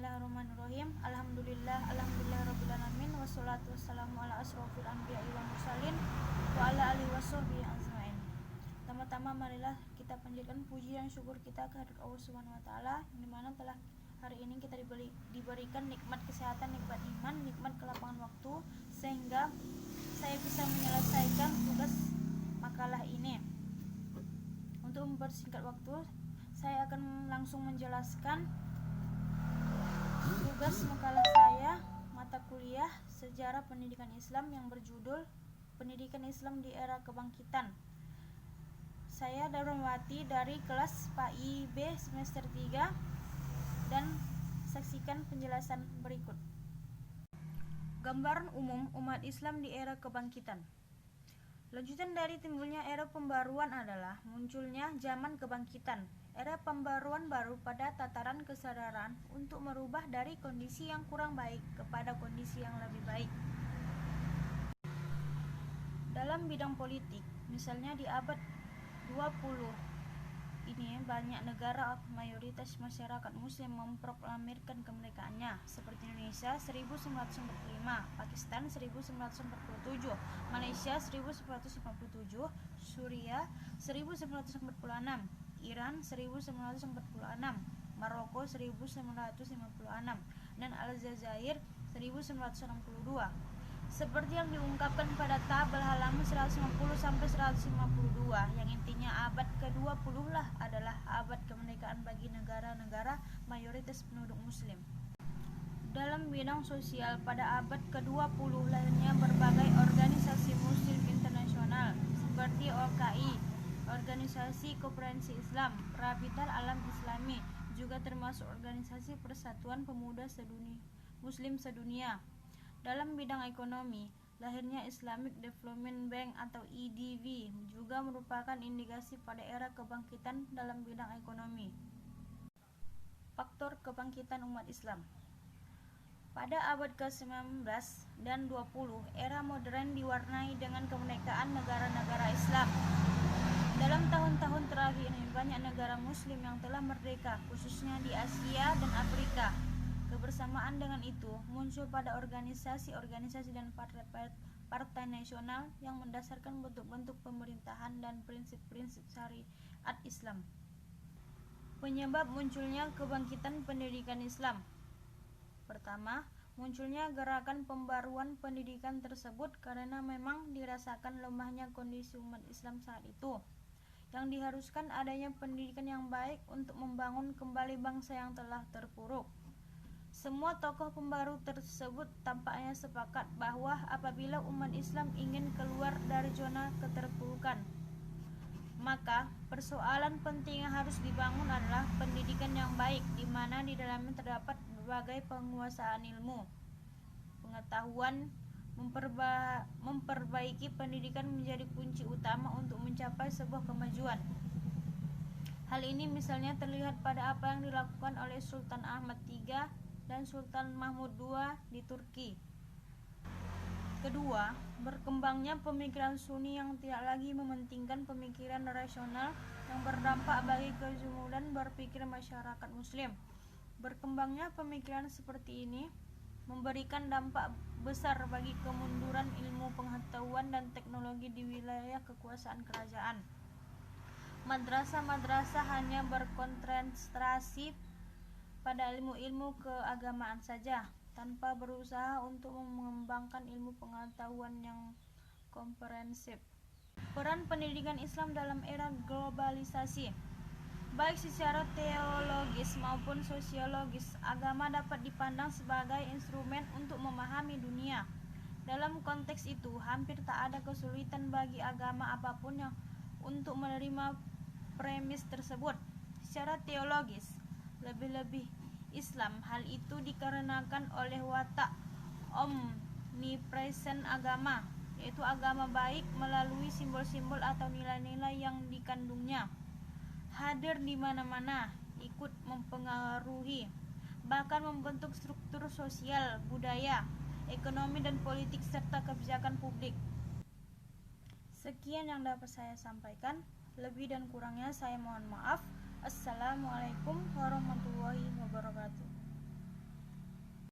Bismillahirrahmanirrahim. Alhamdulillahirabbil alamin wassalatu wassalamu ala asrofil anbiya'i wal mursalin wa ala alihi washabbihi ajmain. Pertama-tama marilah kita panjatkan puji dan syukur kita kehadirat Allah Subhanahu wa taala, yang dimana telah hari ini kita diberikan nikmat kesehatan, nikmat iman, nikmat kelapangan waktu, sehingga saya bisa menyelesaikan tugas makalah ini. Untuk mempersingkat waktu, saya akan langsung menjelaskan tugas makalah saya, mata kuliah Sejarah Pendidikan Islam, yang berjudul Pendidikan Islam di Era Kebangkitan. Saya Darmawati dari kelas PAI B semester 3, dan saksikan penjelasan berikut. Gambaran umum umat Islam di era kebangkitan. Lanjutan dari timbulnya era pembaruan adalah munculnya zaman kebangkitan, era pembaruan baru pada tataran kesadaran untuk merubah dari kondisi yang kurang baik kepada kondisi yang lebih baik. Dalam bidang politik, misalnya di abad 20 ini, banyak negara mayoritas masyarakat muslim memproklamirkan kemerdekaannya, seperti Indonesia 1945, Pakistan 1947, Malaysia 1957, Suriah 1946, Iran 1946, Maroko 1956, dan Aljazair 1962. Seperti yang diungkapkan pada tabel halaman 150-152, yang intinya abad ke-20 adalah abad kemerdekaan bagi negara-negara mayoritas penduduk muslim. Dalam bidang sosial, pada abad ke-20 lahirnya berbagai organisasi muslim internasional seperti OKI, Organisasi Koperasi Islam, Rabital Alam Islami, juga termasuk Organisasi Persatuan Pemuda Muslim Sedunia. Dalam bidang ekonomi, lahirnya Islamic Development Bank atau IDB juga merupakan indikasi pada era kebangkitan dalam bidang ekonomi. Faktor kebangkitan umat Islam. Pada abad ke-19 dan 20, era modern diwarnai dengan kemerdekaan negara-negara Islam. Dalam tahun-tahun terakhir ini, banyak negara muslim yang telah merdeka, khususnya di Asia dan Afrika. Kebersamaan dengan itu, muncul pada organisasi-organisasi dan partai nasional yang mendasarkan bentuk-bentuk pemerintahan dan prinsip-prinsip syariat Islam. Penyebab munculnya kebangkitan pendidikan Islam. Pertama, munculnya gerakan pembaruan pendidikan tersebut karena memang dirasakan lemahnya kondisi umat Islam saat itu, yang diharuskan adanya pendidikan yang baik untuk membangun kembali bangsa yang telah terpuruk. Semua tokoh pembaru tersebut tampaknya sepakat bahwa apabila umat Islam ingin keluar dari zona keterpurukan, maka persoalan penting yang harus dibangun adalah pendidikan yang baik, di mana di dalamnya terdapat berbagai penguasaan ilmu, pengetahuan. Memperbaiki pendidikan menjadi kunci utama untuk mencapai sebuah kemajuan. Hal ini misalnya terlihat pada apa yang dilakukan oleh Sultan Ahmad III dan Sultan Mahmud II di Turki. Kedua, berkembangnya pemikiran Sunni yang tidak lagi mementingkan pemikiran rasional yang berdampak bagi kejumudan berpikir masyarakat muslim. Berkembangnya pemikiran seperti ini memberikan dampak besar bagi kemunduran ilmu pengetahuan dan teknologi di wilayah kekuasaan kerajaan. Madrasah-madrasah hanya berkonsentrasi pada ilmu-ilmu keagamaan saja, tanpa berusaha untuk mengembangkan ilmu pengetahuan yang komprehensif. Peran pendidikan Islam dalam era globalisasi. Baik secara teologis maupun sosiologis, agama dapat dipandang sebagai instrumen untuk memahami dunia. Dalam konteks itu, hampir tak ada kesulitan bagi agama apapun yang untuk menerima premis tersebut. Secara teologis, lebih-lebih Islam, hal itu dikarenakan oleh watak omnipresent agama, yaitu agama baik melalui simbol-simbol atau nilai-nilai yang dikandungnya, hadir di mana-mana, ikut mempengaruhi, bahkan membentuk struktur sosial, budaya, ekonomi, dan politik serta kebijakan publik. Sekian yang dapat saya sampaikan. Lebih dan kurangnya saya mohon maaf. Assalamualaikum warahmatullahi wabarakatuh.